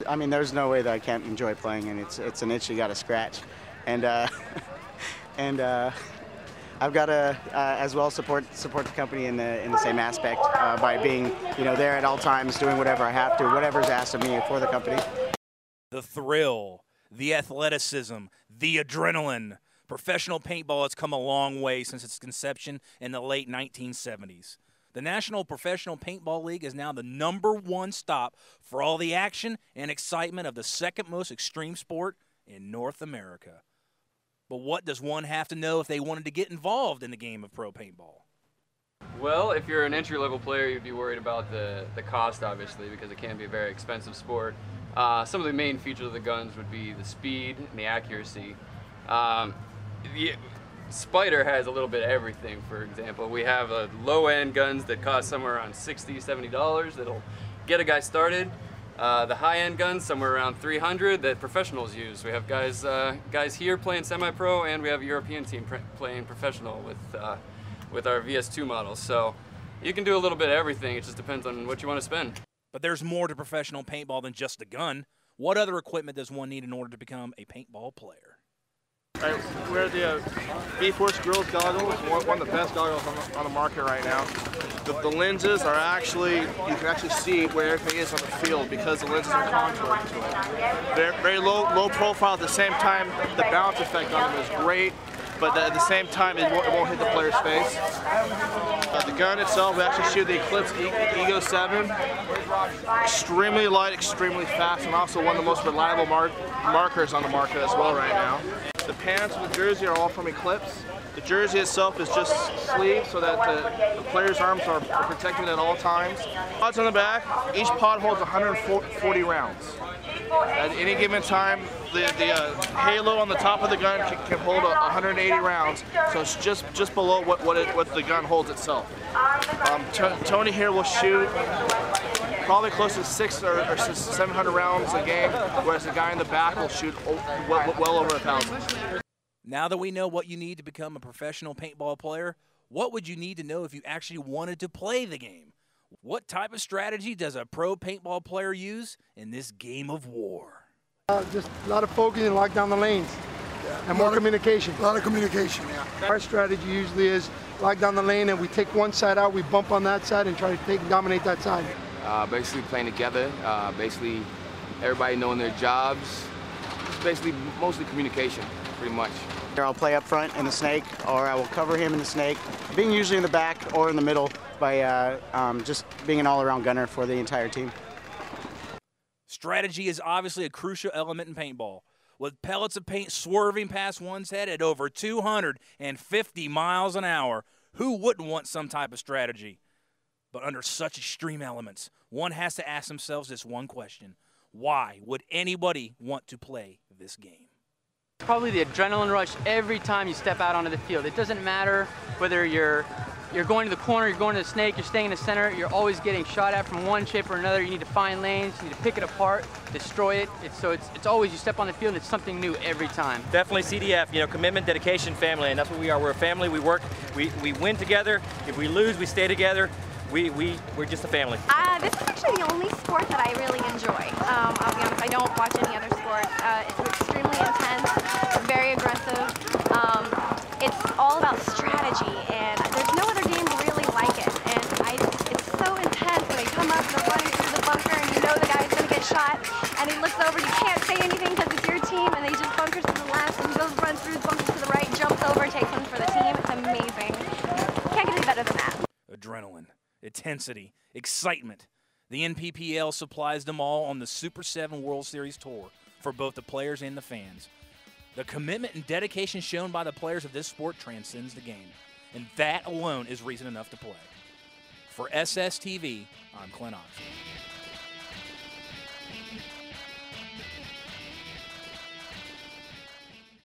I mean, there's no way that I can't enjoy playing, and it's an itch you got to scratch, and I've got to as well support the company in the same aspect by being there at all times, doing whatever I have to, whatever's asked of me for the company. The thrill, the athleticism, the adrenaline. Professional paintball has come a long way since its conception in the late 1970s. The National Professional Paintball League is now the #1 stop for all the action and excitement of the second most extreme sport in North America. But what does one have to know if they wanted to get involved in the game of pro paintball? Well, if you're an entry-level player, you'd be worried about the cost, obviously, because it can be a very expensive sport. Some of the main features of the guns would be the speed and the accuracy. The Spider has a little bit of everything. For example, we have low-end guns that cost somewhere around $60, $70 that'll get a guy started. The high-end guns, somewhere around $300 that professionals use. We have guys here playing semi-pro, and we have a European team playing professional with our VS2 models. So you can do a little bit of everything. It just depends on what you want to spend. But there's more to professional paintball than just a gun. What other equipment does one need in order to become a paintball player? I wear the B-Force Grills goggles, one of the best goggles on the market right now. The lenses are actually, you can actually see where everything is on the field because the lenses are contoured to it. They're very low profile. At the same time, the bounce effect on them is great, but at the same time, it won't hit the player's face. The gun itself, we actually shoot the Eclipse Ego 7. Extremely light, extremely fast, and also one of the most reliable markers on the market as well right now. The pants and the jersey are all from Eclipse. The jersey itself is just sleeved so that the player's arms are protected at all times. Pods on the back, each pod holds 140 rounds. At any given time, the halo on the top of the gun can hold 180 rounds, so it's just below what the gun holds itself. Tony here will shoot probably close to 600 or 700 rounds a game, whereas the guy in the back will shoot well over 1,000. Now that we know what you need to become a professional paintball player, what would you need to know if you actually wanted to play the game? What type of strategy does a pro paintball player use in this game of war? Just a lot of focus and lock down the lanes. And more communication. A lot of communication, yeah. Our strategy usually is lock down the lane and we take one side out, we bump on that side and try to dominate that side. Basically playing together, basically everybody knowing their jobs. It's basically mostly communication, pretty much. I'll play up front in the snake, or I will cover him in the snake, being usually in the back or in the middle by just being an all-around gunner for the entire team. Strategy is obviously a crucial element in paintball. With pellets of paint swerving past one's head at over 250 miles an hour, who wouldn't want some type of strategy? But under such extreme elements, one has to ask themselves this one question: why would anybody want to play this game? Probably the adrenaline rush every time you step out onto the field. It doesn't matter whether you're going to the corner, you're going to the snake, you're staying in the center, you're always getting shot at from one shape or another. You need to find lanes, you need to pick it apart, destroy it. It's always, you step on the field and it's something new every time. Definitely CDF, commitment, dedication, family, and that's what we are. We're a family, we work, we win together. If we lose, we stay together. We're just a family. This is actually the only sport that I really enjoy. I'll be honest, I don't watch any other sports. It's extremely intense, very aggressive. It's all about strategy, and there's no other game really like it. And it's so intense when they come up and they're running through the bunker, and you know the guy's going to get shot, and he looks over, you can't say anything because it's your team, and they just bunkers to the left, and he goes, runs through, bunkers to the right, jumps over, takes one for the team. It's amazing. Can't get any better than that. Adrenaline, intensity, excitement. The NPPL supplies them all on the Super 7 World Series Tour for both the players and the fans. The commitment and dedication shown by the players of this sport transcends the game, and that alone is reason enough to play. For SSTV, I'm Clint Oxford.